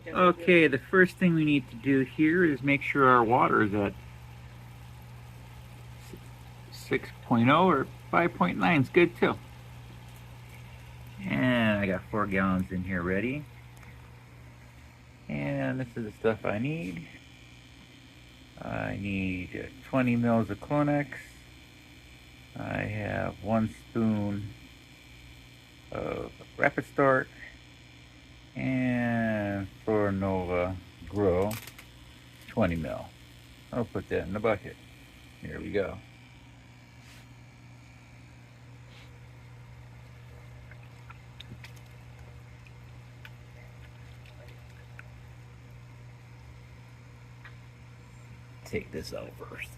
Okay, the first thing we need to do here is make sure our water is at 6.0 or 5.9 is good too. And I got 4 gallons in here ready. And this is the stuff I need. I need 20 mils of Clonex. I have 1 spoon of Rapid Start. And for Nova Grow, 20 mil. I'll put that in the bucket. Here we go. Take this out first.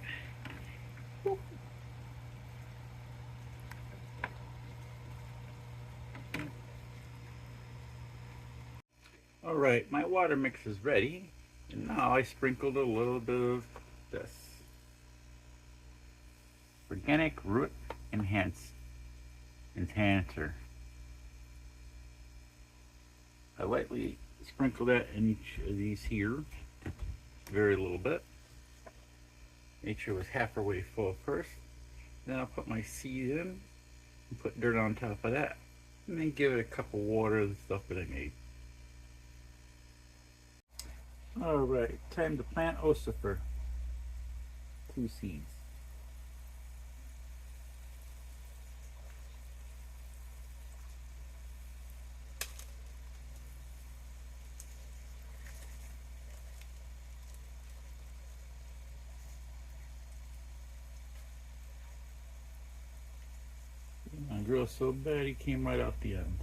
All right, my water mix is ready. And now I sprinkled a little bit of this organic root enhancer. I lightly sprinkle that in each of these here, very little bit. Make sure it was halfway full first. Then I'll put my seed in and put dirt on top of that. And then give it a cup of water of the stuff that I made. Alright, time to plant Ossifer. 2 seeds. I grew so bad he came right out the end.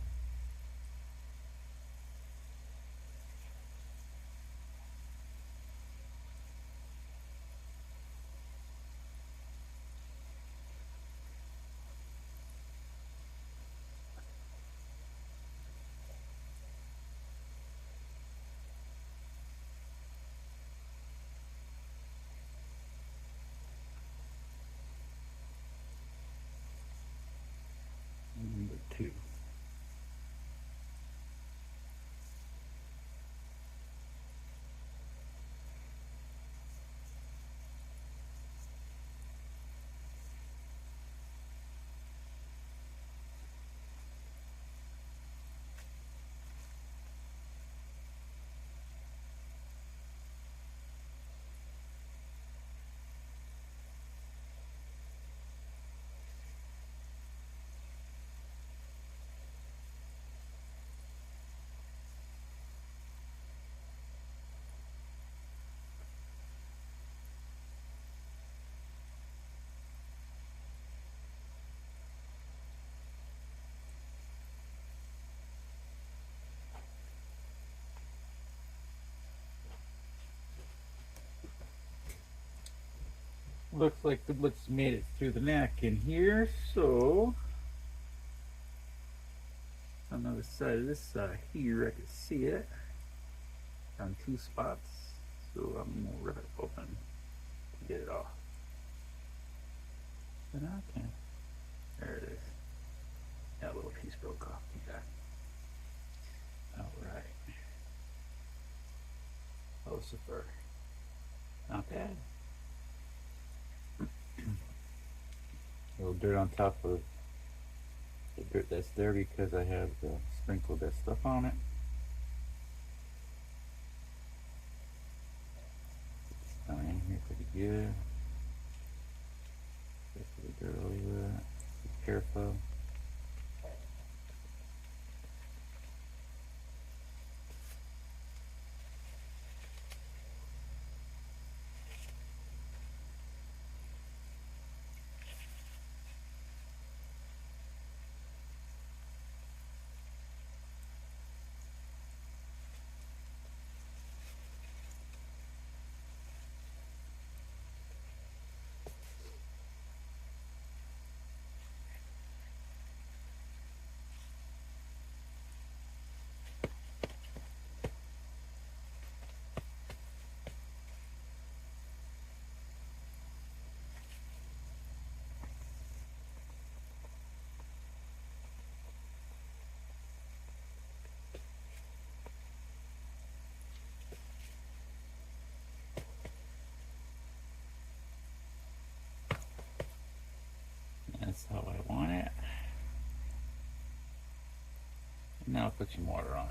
Number 2. Looks like the blitz made it through the neck in here, so on the other side of this here I can see it on 2 spots, so I'm gonna rip it open to get it off. And I can. There it is. That little piece broke off. Okay. Alright. Ossifer. Not bad. A little dirt on top of the dirt that's there because I have sprinkled that stuff on it. It's down in here pretty good. Just the dirt over that. Be careful. That's how I want it. And now I'll put some water on it.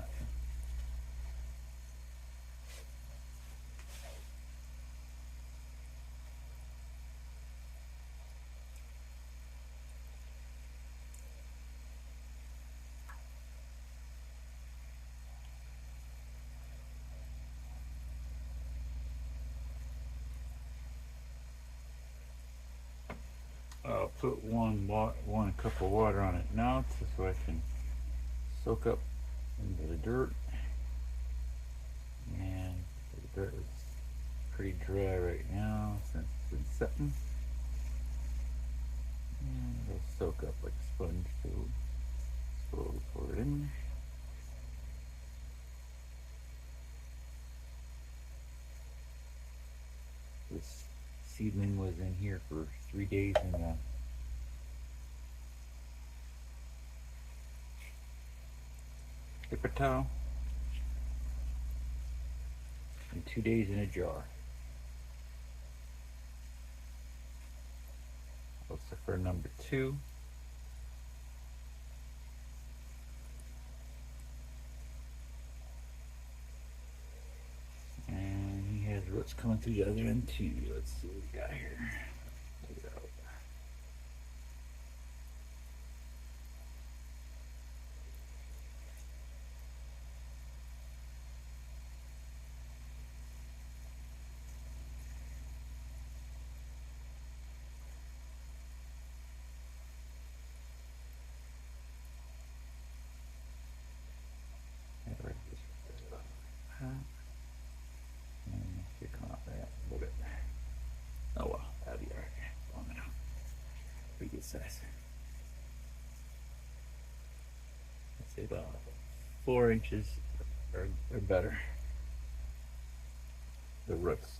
I'll put one cup of water on it now so I can soak up into the dirt. And the dirt is pretty dry right now since it's been setting. And it'll soak up like a sponge too. Slowly pour it in. This seedling was in here for 3 days in the paper towel and 2 days in a jar. Looks for number 2. And he has roots coming through the other end too. Let's see what we got here. Take it out. Oh well, that'll be alright. Long enough. Pretty good size. I'd say about 4 inches or better. The roots.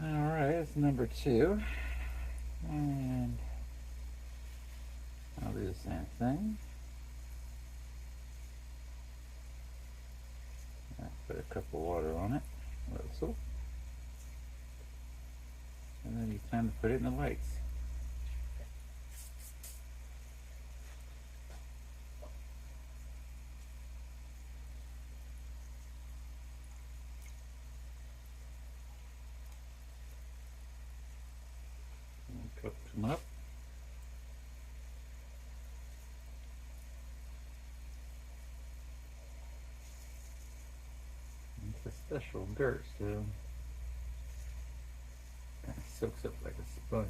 Alright, that's number 2. And I'll do the same thing. Put a cup of water on it, also. And then it's time to put it in the lights. Cook them up. It's a special dirt, so it soaks up like a sponge.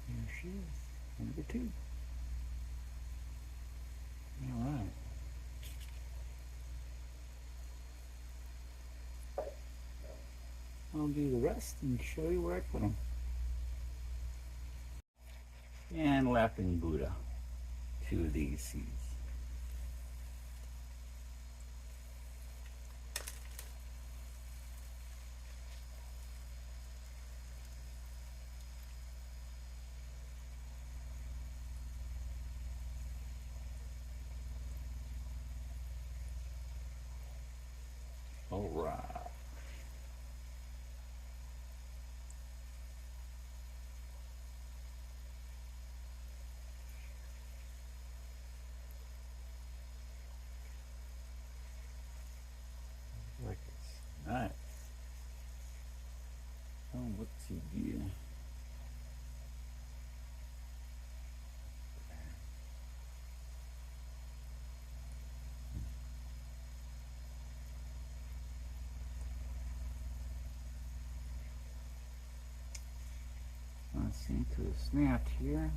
There she is, number 2. Alright. I'll do the rest and show you where I put them. And Laughing Buddha, 2 of these seeds. Alright. seem to have snapped here.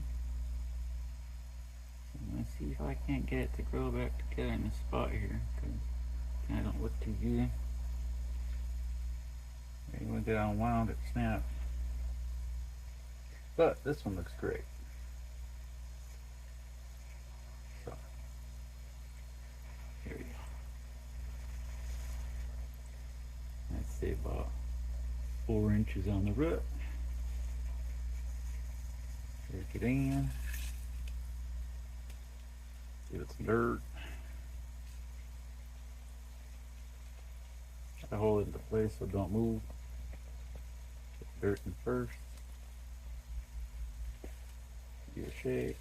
So I'm going to see if I can't get it to grow back together in this spot here, because I don't look too good. Maybe when I get unwound it snapped. But this one looks great. So here we go. I'd say about 4 inches on the root. Take it in. Give it some dirt. I hold it into place so don't move. Put dirt in first. Give it a shake.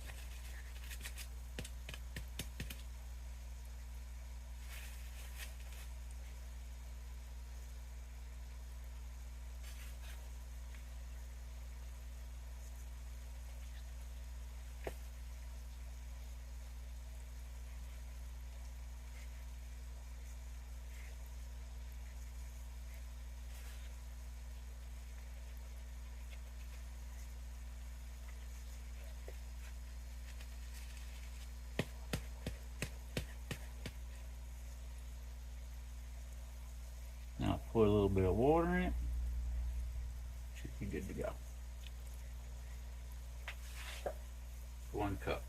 Now pour a little bit of water in it. Should be good to go. 1 cup.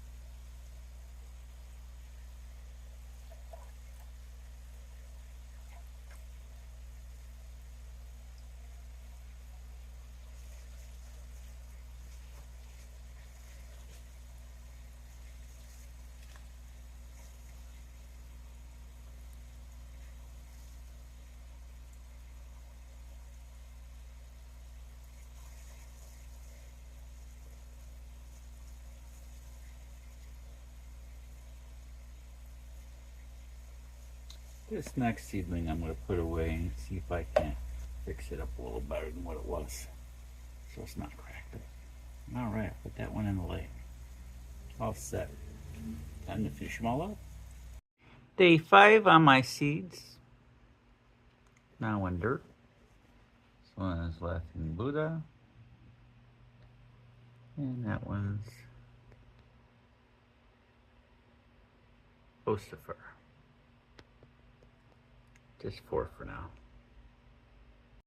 This next seedling I'm going to put away and see if I can fix it up a little better than what it was, so it's not cracked. Alright, put that one in the lake. All set. Time to fish them all up. Day 5 on my seeds. Now in dirt. This one is Laughing Buddha. And that one's Ossifer. Just 4 for now.